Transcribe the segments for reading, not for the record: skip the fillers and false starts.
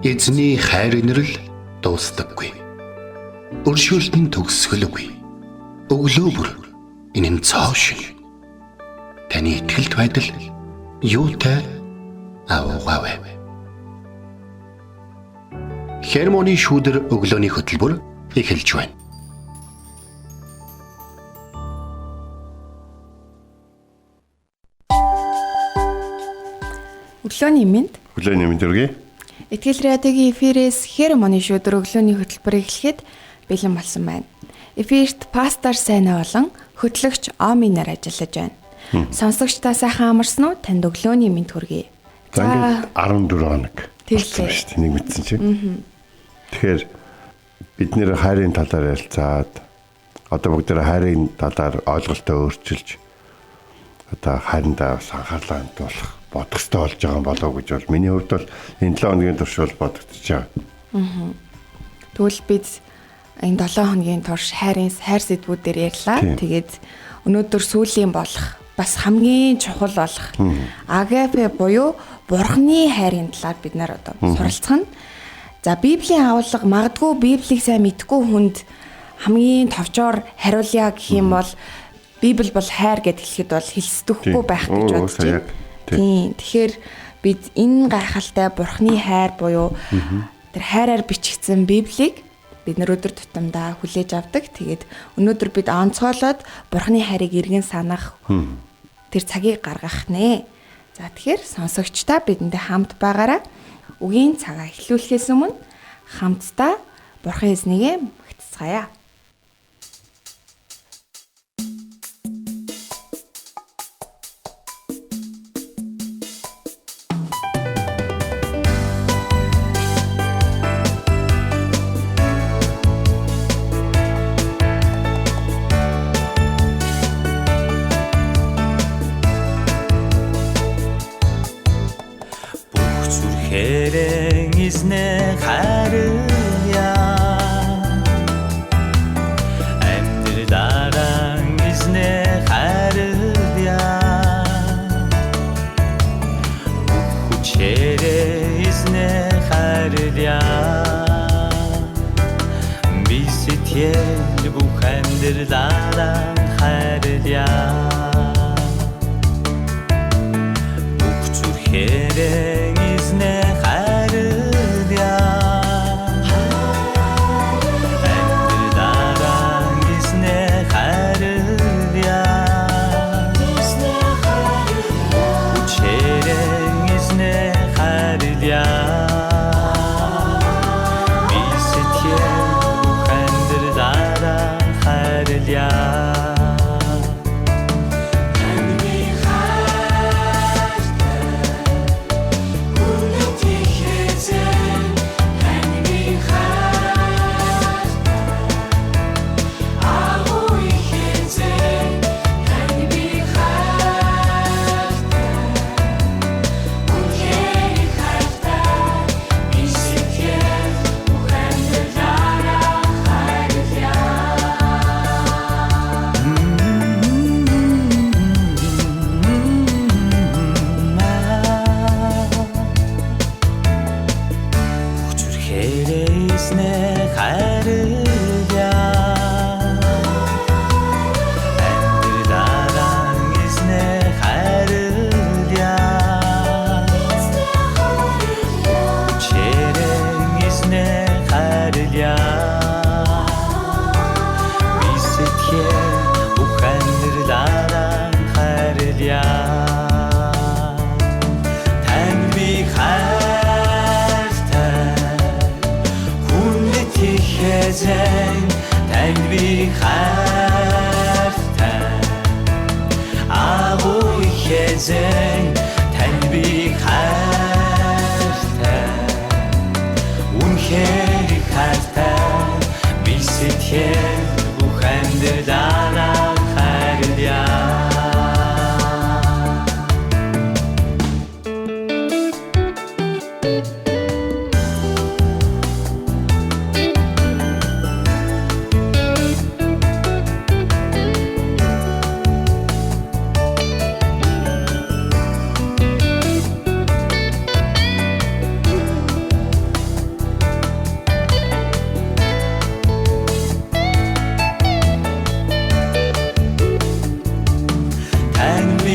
Эзний хайр инрэл дуустдаггүй. Өршөөлт нь төгсгөлгүй. Өглөө бүр энэ нь цоо шиг. Таны итгэлт байдал юутай аваагаав. Хермоны шүүдэр өглөөний хөтөлбөр эхэлж байна. Өглөөний мэнд. Өглөөний мэнд өргөе. Итгэл радиогийн эфирээс Хермоны шүүдэр өглөөний хөтөлбөр эхлэхэд бэлэн болсон байна. Эфирт пастор Сайна болон хөтлөгч Оминаар ажиллаж байна. Сонсогчдаа сайхан амарсан уу? Танд өглөөний мэнд хүргэе. За 14 хоног. Тэглээ. Тэнийг мэдсэн чинь. Тэгэхээр бид нэр хайрын талаар ярилцаад одоо бүгдээ хайрын талаар ойлголтоо өөрчилж одоо хайрандаа бас анхаарлаа хандуулах бодох ёстой болж байгаа болов уу гэж бол миний хувьд бол энэ 7 хоногийн турш бол бодогдож байгаа. Тэгвэл бид энэ 7 хоногийн турш хайр сэдвүүдээр ярьлаа. Тэгээд өнөөдөр сүүлийн болох бас хамгийн чухал болох агапе буюу Бурхны хайрын талаар бид нар одоо суралцах нь. За Библийн агуулга магадгүй Библийг сайн мэдгүй хүнд хамгийн товчоор хариулъя гэх юм бол Библи бол хайр гэд хэлэхэд бол хэлсдэхгүй байх гэж бодож байна. Тийм. Тэгэхээр бид энэ гайхалтай Бурхны хайр буюу тэр хайраар бичигдсэн Библийг бид нар өдөр тутамдаа хүлээж авдаг. Тэгээд өнөөдөр бид онцгойлоод Бурхны хайрыг эргэн санах тэр цагийг гаргах нэ. За тэгэхээр сонсогчдаа бидэндээ хамт байгаарай. Үгийн цагаа эхлүүлэхээс өмнө хамтдаа Бурхан эзнийгээ магтцгаая. Эзнээ хайрлая амьдралаа эзнээ хайрлая хүчээрээ эзнээ хайрлая би сэтгэл бүх амьдралаа хайрлая бүх зүрхээрээ эзнээ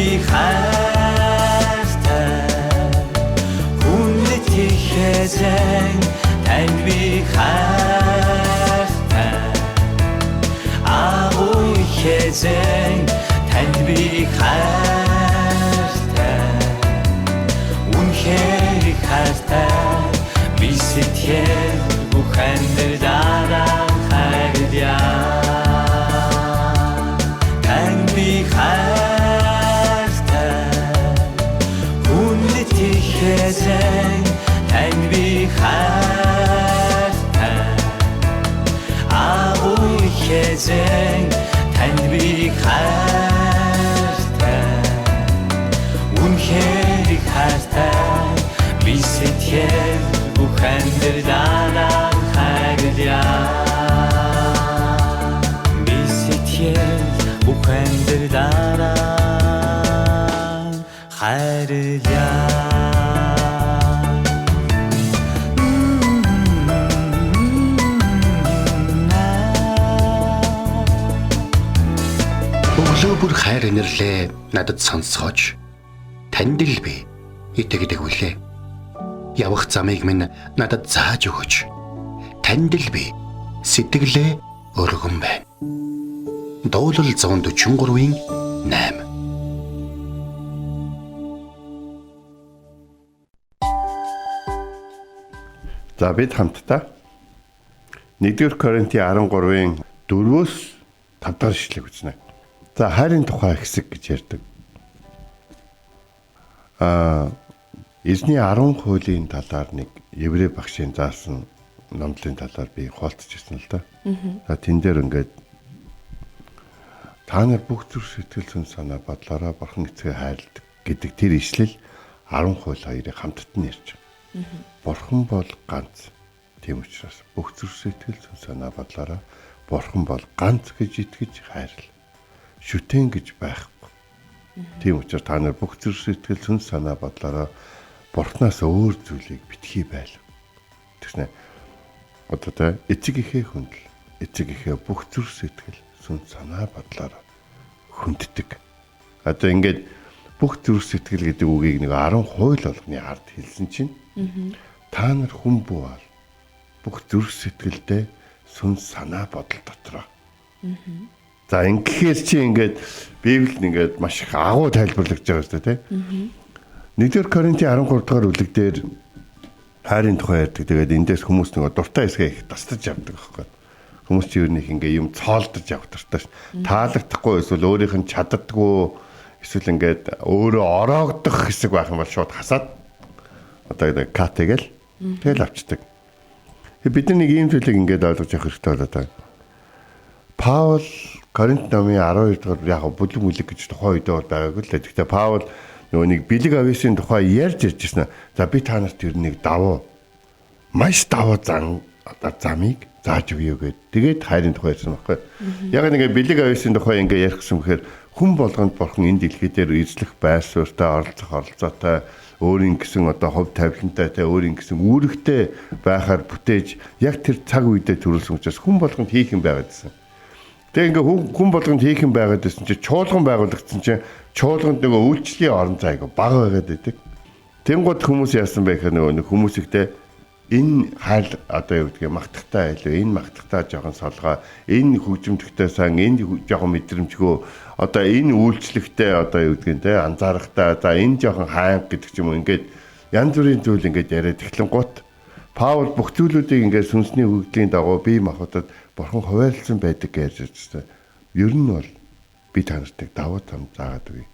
би хайртай хүндэт ихэзэн танд би хайртай агуу ихэзэн танд би хайртай үнэхээр хайртай би сэтгэл бүх амьдралаа хайрлая танд би хайртай хүндэт ихэзэн танд би хайртай агуу ихэзэн танд би хайртай үнэхээр хайртай би сэтгэл бүх амьдралаа хайрлая би сэтгэл бүх амьдралаа хайрлая Өглөө бүр хайр инэрлээ надад сонсгооч. Танд л би итгэдэг үлээ. Явах замыг минь надад зааж өгөөч. Танд л би сэтгэлээ өргөн байна. Дуулал 143-ийн 8. За бид хамтдаа 1-р Коринтын 13-ийн 4-өөс 5 дахь ишлэгийг үзнэ. За хайрын тухай хэсэг гэж ярьдаг. Эзний 10 хуулийн талаар нэг еврей багшийн заасан номлын талаар би хуалцчихсан л да. За тэн дээр ингээд та нар бүх зүрх сэтгэл зүн санаа бодлороо бурхан эцгээ хайрладаг гэдэг тэр ишлэл 10 хууль хоёрыг хамтд нь ярьж байгаа. Бурхан бол ганц. Тийм учраас бүх зүрх сэтгэл зүн санаа бодлороо бурхан бол ганц гэж итгэж хайрлаа. Шүтэн гэж байхгүй. Тийм учраас та нар бүх зүрх сэтгэл зүн санаа бодлороо бурхнаас өөр зүйлийг битгий байл. Тэгснэ одоо та эцэг ихээ хүндэл. Эцэг ихээ бүх зүрх сэтгэл сүн санаа бодлороо хүнддэг. Одоо ингээд бүх зүрх сэтгэл гэдэг үгийг нэг 10 хууль болгоны ард хэлсэн чинь та нар хүн бүү бол бүх зүрх сэтгэлдээ сүн санаа бодол дотроо. За ингэхээр чи ингээд Библиэд ингээд маш их агуу тайлбарлагдж байгаа шүү дээ, тийм. 1-р Коринтын 13 дугаар бүлэг дээр хайрын тухай ярьдаг. Тэгээд эндээс хүмүүс нэг дуртай хэсгээ их тасдаж авдаг байхгүй. Хүмүүс чи юу нэг ингээ юм цоолдож явах дуртай ш. Таалагдахгүй эсвэл өөрийнх нь чаддаггүй эсвэл ингээд өөрөө ороогдох хэсэг байх юм бол шууд хасаад одоо кат тэгэл тэгэл авчдаг. Бид нэг ийм зүйлийг ингээд ойлгож явах хэрэгтэй болоо та. Паул Коринт номын 12 дугаар яг бүлэг мүлэг гэж тухайн үедээ бол байгаагүй л. Гэхдээ Паул нөгөө нэг бэлэг ависын тухай ярьж иржсэн. За би та нарт ер нэг давуу маш давуу замыг зааж өгье гэд. Тэгээд хайрын тухай ярьсан байхгүй. Яг нэг бэлэг ависын тухай ингээ ярихсан гэхээр хүн болгонд бурхан энэ дэлхий дээр эзлэх байр суурьтай оролцоотой өөрийн гэсэн одоо хувь тавилантай өөрийн гэсэн үүрэгтэй байхаар бүтээж яг тэр цаг үедээ төрүүлсэн учраас хүн болгонд хийх юм байгаад гэсэн. Тэгээ ингээ хүн болгонд хийх юм байгаад байсан чинь чуулган байгуулагдсан чинь чуулганд нөгөө үйлчлэлийн орон зай бага байгаад байдаг. Тэнгууд хүмүүс яасан бэ гэхээр нөгөө хүмүүс ихтэй энэ хайл одоо юу гэдгийг магтахтай илүү энэ магтахтай жоохон солгоо энэ хөгжимдөгтэй сан энэ жоохон мэдрэмжгүй одоо энэ үйлчлэгтэй одоо юу гэдгийг те анзаарахтай за энэ жоохон хайнг гэдэг ч юм уу ингээд янз бүрийн зүйл ингээд яриад эхлэн гут Паул бүх зүйлүүдийг ингээд сүнсний хөгжлийн дагуу бие махбодод бурхан хуваарлсан байдаг гэж ярьжсэн. Ер нь бол би та нарт давуу тал заагаад үгүй.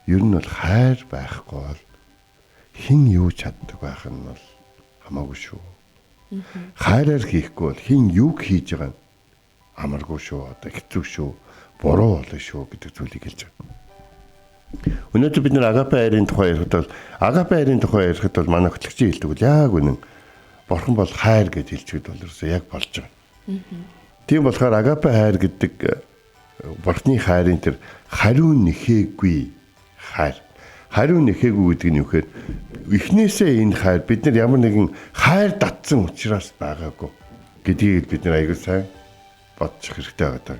Ер нь бол хайр байхгүй бол хэн юу чаддаг байх нь бол хамаагүй шүү. Хайраар хийхгүй бол хэн юг хийж байгаа нь амаргүй шүү. Одоо хэцүү шүү. Буруу болно шүү гэдэг зүйлийг хэлж байгаа. Өнөөдөр бид нэр агапе хайрын тухай ярихад бол манай хөтлөгчийн хэлдэг бол яг үнэн бурхан бол хайр гэж хэлчихэд бол яг болж байгаа. Тийм болохоор агапе хайр гэдэг бурхны хайрын тэр хариу нэхээгүй хайр. Хариу нэхээгүй гэдэг нь юу гэхээр эхнээсээ энэ хайр бид нар ямар нэгэн хайр татсан учраас байгаагүй гэдгийг бид нар аягүй сайн бодчих хэрэгтэй байгаа.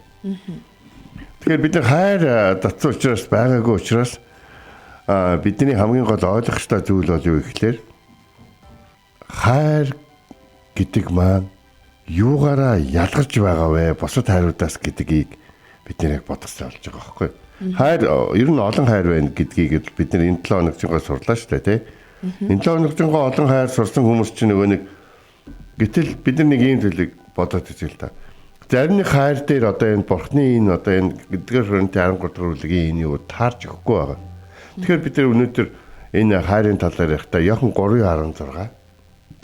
Тэгэхээр бид нар хайр татсан учраас байгаагүй учраас бидний хамгийн гол ойлгох ёстой зүйл бол юу гэхээр хайр гэдэг маань юугаараа ялгарч байгаа вэ? Бусад хайруудаас гэдгийг бид нэр бодгосоо олж байгаа байхгүй. Хайр ер нь олон хайр байна гэдгийг бид нэр энэ 7 хоногчгоо сурлаа шүү дээ, тий. Энэ 7 хоногчгоо олон хайр сурсан хүмүүс чинь нөгөө нэг гэтэл бид нар нэг юм зүйлийг бодоод үзье л да. Зарим нэг хайр дээр одоо энэ бурхны энэ одоо энэ гэдгээр хөрөнтэй 13 дугаар бүлгийн энэ юу таарч өгөхгүй байгаа. Тэгэхээр бид нар өнөөдөр энэ хайрын талаар ярихтаа Иохан 3:16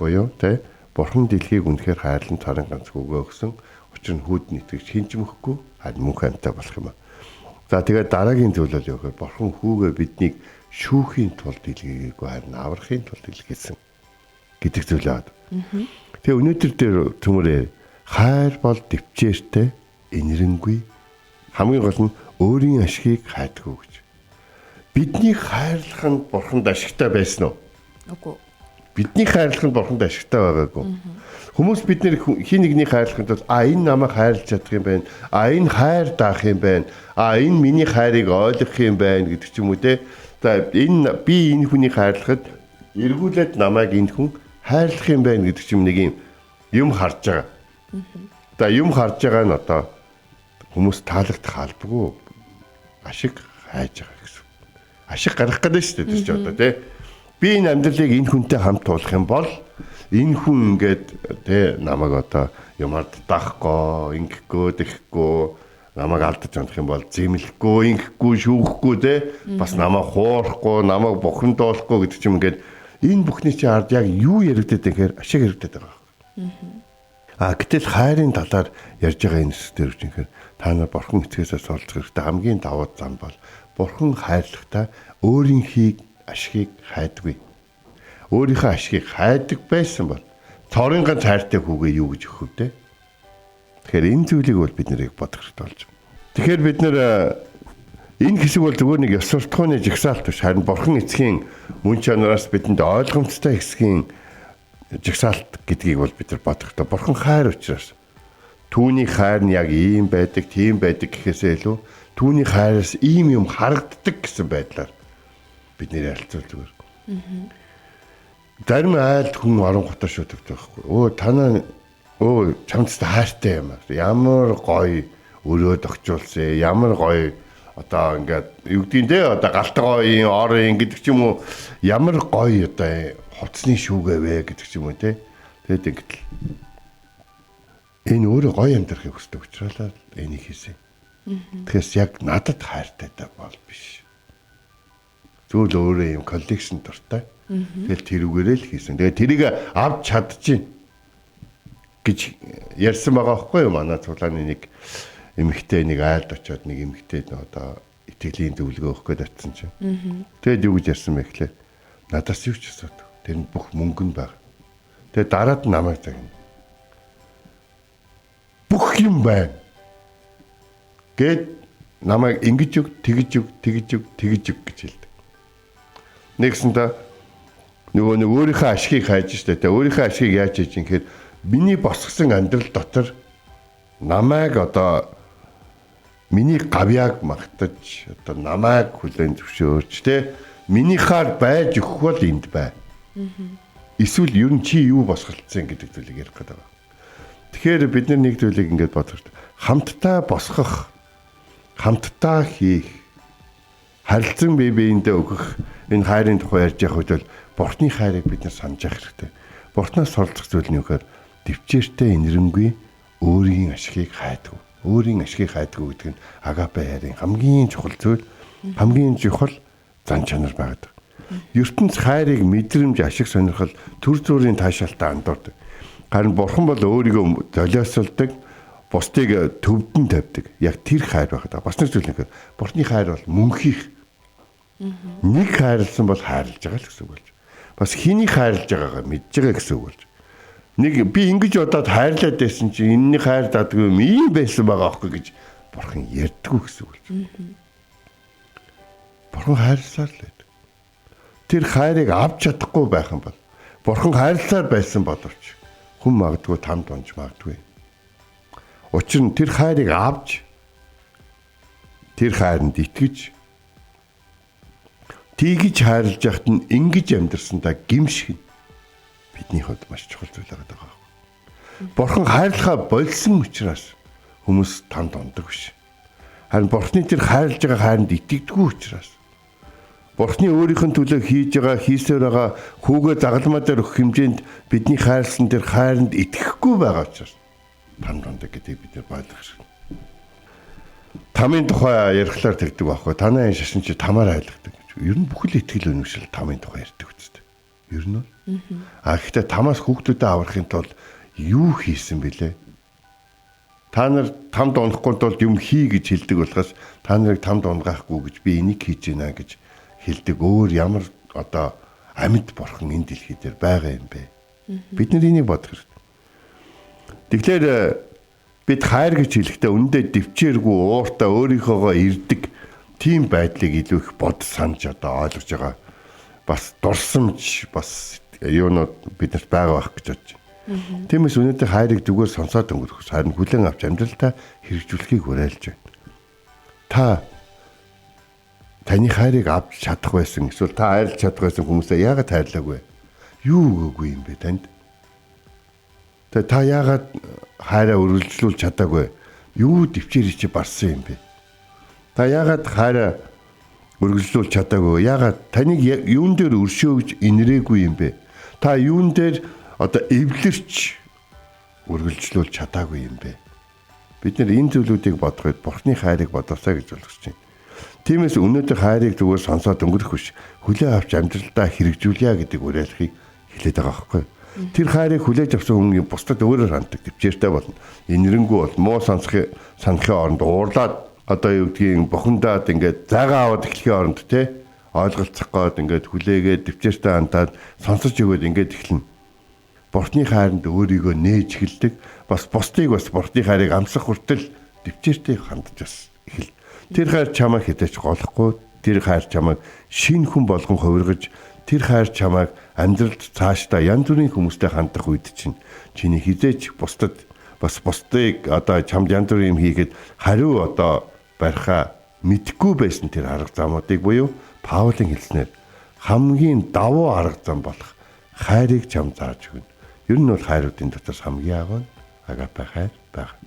буюу тий бурхан дэлхийг үнэхээр хайрлан царин ганц өгөө өгсөн. Учир нь хүүд нэтгэж хинч мөхгүй харин мөнх амьтаа болох юм аа. За тэгээд дараагийн зүйл бол юу гэхээр бурхан хүүгээ биднийг шүүхийн тулд илгээгээгүй харин аврахын тулд илгээсэн гэдэг зүйл аа. Тэгээ өнөөдөр дээр төмөрөө хайр бол төвчээртэй инэрэнгүй хамгийн гол нь өөрийн ашгийг хайдаггүй гэж. Бидний хайрлах нь бурханд ашигтай байсан уу? Үгүй. Бидний хайрлах нь бурханд ашигтай байгаагүй. Хүмүүс бид нэр хин нэгнийг хайрлахын тулд энэ намайг хайрлаж чадах юм байна. Энэ хайр даах юм байна. Энэ миний хайрыг ойлгох юм байна гэдэг ч юм уу те. За энэ би энэ хүнийг хайрлахад эргүүлээд намайг энэ хүн хайрлах юм байна гэдэг ч юм нэг юм харж байгаа. За юм харж байгаа нь одоо хүмүүс таалагдах албагүй ашиг хайж байгаа гэсэн. Ашиг гаргах гэдэг шүү дээ чи одоо тий. Би энэ амьдралыг энэ хүнтэй хамт туулах юм бол энэ хүн ингээд тий намайг одоо юмар даахгүй, ингэхгүй, дэхгүй намайг алдаж унах юм бол зэмлэхгүй, ингэхгүй, шүүхгүй тий бас намайг хуурахгүй, намайг бухимдуулахгүй гэдэг ч юм ингээд энэ бүхний чи ард яг юу яригдээд байхээр ашиг яригдээд байгаа. Гэтэл хайрын талаар ярьж байгаа энэ зүйл дээр үчинхээр та нар бурхан эцгээсээ суралцах хэрэгтэй хамгийн давуу зам бол бурхан хайрлахдаа өөрийнхийг ашгийг хайдаггүй. Өөрийнхөө ашгийг хайдаг байсан бол цорын ганц хайртай хүүгээ юу гэж өгөх вэ? Тэгэхээр энэ зүйлийг бол бид нэрийг бодох хэрэгтэй болж байна. Тэгэхээр бид нэр энэ хэсэг бол зөвхөн нэг ёс суртахууны жагсаалт биш харин бурхан эцгийн мөн чанараас бидэнд ойлгомжтой хэсгийн жагсаалт гэдгийг бол бид нар бодох хэрэгтэй. Бурхан хайр учраас түүний хайр нь яг ийм байдаг, тийм байдаг гэхээсээ илүү түүний хайраас ийм юм харагддаг гэсэн байдлаар бид нэр ярилцвал зүгээр. Зарим айлд хүн орон готор шүтдэг байхгүй. Танаа чамд хайртай юм аа. Ямар гоё өрөөд огчулсан, ямар гоё одоо ингээд юу гэдгийг те одоо галтгойн орын гэдэг ч юм уу ямар гоё одоо хоцны шүүгээ вэ гэдэг ч юм уу те. Тэгээд ингээд энэ өөрөө гоё амьдрахыг хүсдэг учраас энийг хийсэн. Тэгэхээр яг надад хайртай бол биш. Зөвл өөрөө юм коллекшн дуртай. Тэгэл тэрүүгээрээ л хийсэн. Тэгээ тэрийг авч чадчих гэж ярьсан байгаа байхгүй юу? Манай цуглааны нэг эмэгтэй нэг айлд очиод нэг эмэгтэй одоо итгэлийн зөвлөгөө өгөх гээд атсан чинь. Тэгээд юу гэж ярьсан бэ гэхлээр надаас юу ч асуудаг. Тэр нь бүх мөнгө нь байгаа. Тэгээд дараад нь намайг загна. Бүх юм байна. Гэт намайг ингэж өг, тэгж өг гэж хэлдэг. Нэгсэнтэй нөгөө өөрийнхөө ашгийг хайж штэ. Тэгээ өөрийнхөө ашгийг яаж хийж юм гэхээр миний босгосон амьдрал дотор намайг одоо миний гавьяаг магтаж одоо намайг хүлээн зөвшөөрч те минийхаар байж өгөх бол энд бай. Эсвэл ер нь чи юу босголцсон гэдэг зүйлийг ярих гэдэг байна. Тэгэхээр бид нэг зүйлийг ингэж бодох хэрэгтэй. Хамтдаа босгох, хамтдаа хийх, харилцан бие биендээ өгөх энэ хайрын тухай ярьж явах үед бол бурхны хайрыг бид нар санаж явах хэрэгтэй. Бурхнаас суралцах зүйл нь юу гэхээр төвчээртэй инэрэнгүй өөрийн ашгийг хайдаг. Өөрийн ашгийг хайдаг гэдэг нь агапе хайрын хамгийн чухал зүйл, хамгийн чухал зан чанар байдаг. ертөнц хайрыг мэдрэмж ашиг сонирхол төр зүрийн таашаалтаа андуурдаг. Харин бурхан бол өөрийгөө золиослдог, бусдыг төвдөн тавьдаг. Яг тэр хайр байдаг. Бас нэг зүйл нэгээр бурхны хайр бол мөнхийх. Нэг хайрлсан бол хайрлаж байгаа л гэсэн үг болж. Бас хэнийг хайрлаж байгаагаа мэдж байгаа гэсэн үг болж. Нэг би ингэж удаад хайрлаад байсан чинь энэний хайр дадгүй юм ийм байсан байгаа аахгүй гэж бурхан ярьдаггүй гэсэн үг болж. Бурхан хайрласаар л байдаг. Тэр хайрыг авч чадахгүй байх юм бол бурхан хайрласаар байсан боловч хүн магадгүй танд унж магадгүй. Учир нь тэр хайрыг авч тэр хайранд итгэж Тийгэж хайрлаж яхад нь ингэж амьдрсандаа гимших нь бидний хувьд маш чухал зүйл байгаа. Бурхан хайрлахаа болсон учраас хүмүүс танд ундаг биш. Харин Бурханы тэр хайрлаж байгаа хайранд итгэдэггүй учраас Бурханы өөрийнх нь төлөө хийж байгаа хийсээр байгаа хүүгээ загалмаа дээр өгөх хэмжээнд бидний хайрлсан тэр хайранд итгэхгүй байгаа учраас танд ундаг гэдгийг бид нар ойлгох шин. Тамийн тухай ярихлаар тэгдэг байхгүй. Танай шашин чи тамаар айлгадаг гэж. Ер нь бүхэл итгэл үнэмшил тамийн тухай ярьдаг үстэй. Ер нь бол. Гэхдээ тамаас хүүхдүүдэд аврахын тулд юу хийсэн бэлээ? Та нар тамд унахгүй тулд юм хий гэж хэлдэг болохоос та нарыг тамд унгаахгүй гэж би энийг хийж гинэ гэж хэлдэг. Өөр ямар одоо амьд бурхан энэ дэлхий дээр байгаа юм бэ? Бид нар энийг бодох хэрэгтэй. Тэгэхээр бид хайр гэж хэлэхдээ үндэ дэвчээргүй ууртаа өөрийнхөөгөө ирдэг тийм байдлыг илүү их бод санаж одоо ойлгож байгаа. Бас дурсамж бас юунууд биднэрт байгаа байх гэж бодож байна. Тиймээс өнөөдөр хайрыг зүгээр сонсоод өнгөрөх, харин хүлээн авч амьдралдаа хэрэгжүүлэхийг уриалж байна. Таны хайрыг авч чадах байсан эсвэл та хайрлах чадах байсан хүмүүсээ яагаад хайрлаагүй? Юу өгөөгүй юм бэ танд? Та яагаад хайраа үргэлжлүүлж чадаагүй? Юу дэвчээрий чи барсан юм бэ? Та яагаад хайраа үргэлжлүүлж чадаагүй? Яагаад таныг юун дээр өршөөгж инрээгүй юм бэ? Та юун дээр одоо эвлэрч үргэлжлүүлж чадаагүй юм бэ? Бид нар энэ зүйлүүдийг бодоход Бурхны хайрыг бодосоо гэж болгож байна. Тиймээс өнөөдөр хайрыг зүгээр сонсоод өнгөрөх биш, хүлээн авч амьдралдаа хэрэгжүүлье гэдэг уриалгыг хэлээд байгаа байхгүй. Тэр хайрыг хүлээж авсан хүн бусдад өөрөөр ханддаг, төвчээртэй болно. Инэрэнгүү бол муу санахын оронд уурлаад одоо юу гэдгийг бухимдаад ингээд зайгаа аваад эхлэхийн оронд ойлголцох гээд ингээд хүлээгээд төвчээртэй хандаад сонсож өгөөд ингээд эхэлнэ. Бурхны хайранд өөрийгөө нээж эхэлдэг. Бас бусдыг бас Бурхны хайрыг амсах хүртэл төвчээртэй хандж бас эхэл. Тэр хайр чамайг хэтэж голохгүй, тэр хайр чамайг шинэ хүн болгон хувиргаж, тэр хайр чамайг амьдралд цаашдаа янз бүрийн хүмүүстэй хандах үед чинь чиний хизээч бусдад бас бусдыг одоо чамд янз бүрийн юм хийгээд хариу одоо барихаа мэдгүй байсан тэр арга замуудыг буюу Паулийн хэлснээр хамгийн давуу арга зам болох хайрыг чам зааж өгнө. Ер нь бол хайруудын дотор хамгийн агуу нь агапе хайр байна.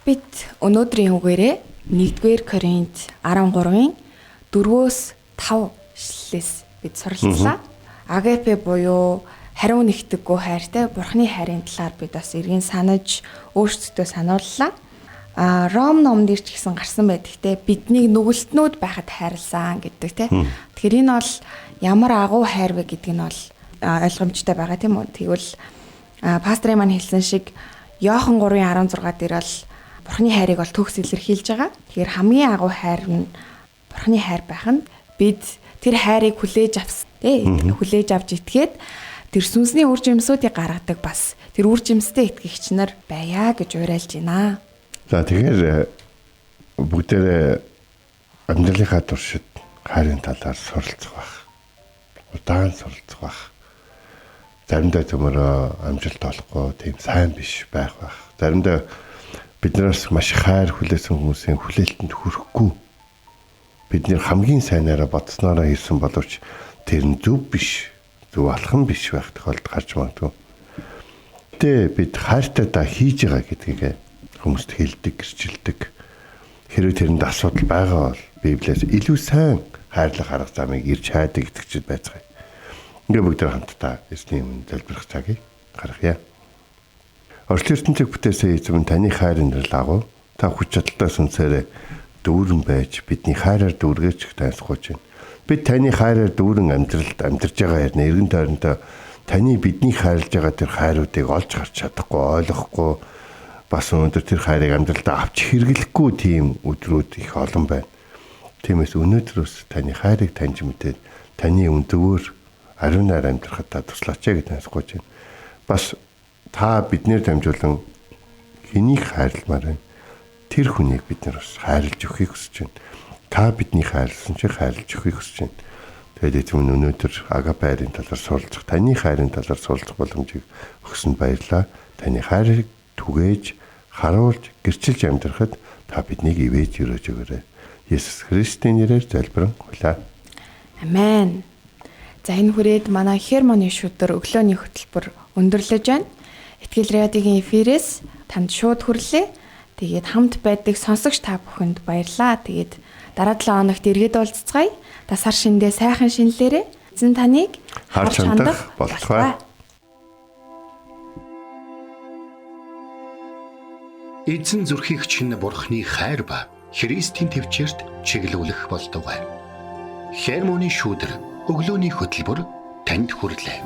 Бид өнөөдрийн үгээрээ 1-р Коринт 13-ын 4-өөс 5 ишлэлээс бид суралцлаа. Агапе буюу хариу нэгтггүй хайртай Бурхны хайрын талаар бид бас эргэн санаж өөрсдөө санууллаа. Ром номд ч гэсэн гарсан байдаг те биднийг нүгэлтнүүд байхад хайрлсан гэдэг те. Тэгэхээр энэ бол ямар агуу хайр вэ гэдг нь бол ойлгомжтой байгаа тийм үү. Тэгвэл пастрын маань хэлсэн шиг Иохан 3:16 дээр бол Бурхны хайрыг бол төгс илэрхийлж байгаа. Тэгэхээр хамгийн агуу хайр нь Бурхны хайр байх нь бид тэр хайрыг хүлээж авсан тий хүлээж авч итгээд тэр сүнсний үр жимсүүдийг гаргадаг бас тэр үр жимстэй итгэгч нар байя гэж уриалж байна. За тэгэхээр бүгдээрээ амьдралынхаа туршид хайрын талаар суралцах байх. Удаан суралцах байх. Заримдаа төмөрөө амжилт олохгүй тийм сайн биш байх. Заримдаа биднээс маш хайр хүлээсэн хүмүүсийн хүлээлтэнд хүрэхгүй. Бидний хамгийн сайнаараа бодснороо хийсэн боловч тэр нь зөв биш, зөв алхан биш байх тохиолдол гарч магадгүй. Тэ бид хайртай та хийж байгаа гэдгийг хүмүүст хэлдэг, гэрчилдэг. Хэрвээ тэрэнд асуудал байгаа бол Библиэс илүү сайн хайрлах арга замыг ирж хайдаг итгэгчид байцгаая. Ингээ бүгд хамтдаа эзний өмнө залбирах цагийг гаргая. Орчлын ертөнцийг бүтээсэн эзэм таны хайрын нэрл агуу та хүч чадалтай сүнсээрээ дүүрэн байж бидний хайраар дүүргэж тайлсгууж байна. Бид таны хайраар дүүрэн амьдралд амьдарч байгаа хэрнээ эргэн тойрондоо таны бидний хайрлаж байгаа тэр хайруудыг олж харж чадахгүй, ойлгохгүй бас өнөөдөр тэр хайрыг амьдралдаа авч хэрэглэхгүй тийм өдрүүд их олон байна. Тиймээс өнөөдрөөс таны хайрыг таньж мэдээд таны өндөгөөр ариунаар амьдрахад та туслаач гэж тайлсгууж байна. Бас та биднээр дамжуулан хэнийг хайрламаар байна. Тэр хүнийг бид нар бас хайрлаж өгөхийг хүсэж байна. Та бидний хайрлсан шиг хайрлаж өгөхийг хүсэж байна. Тэгээд эзэн өнөөдөр агапе хайрын талаар суралцах, таны хайрын талаар суралцах боломжийг өгсөнд баярлалаа. Таны хайрыг түгээж, харуулж, гэрчилж амьдрахад та биднийг ивэж өрөөж өгөөрэй. Есүс Христийн нэрээр залбирэн гуйлаа. Амен. За энэ хүрээд манай Хермоны шүдэр өглөөний хөтөлбөр өндөрлөж байна. Итгэл радиогийн эфирээс танд шууд хүрлээ. Тэгээд хамт байдаг сонсогч та бүхэнд баярлалаа. Тэгээд дараа 7 хоногт эргээд уулзцгаая. Дасар шиндээ сайхан шинэлээрээ эзэн таныг харж хандах болтугай. Эзэн зүрхийг чинь Бурхны хайр ба Христийн төвчөрт чиглүүлэх болтугай. Хермоны шүүдэр өглөөний хөтөлбөр танд хүрлээ.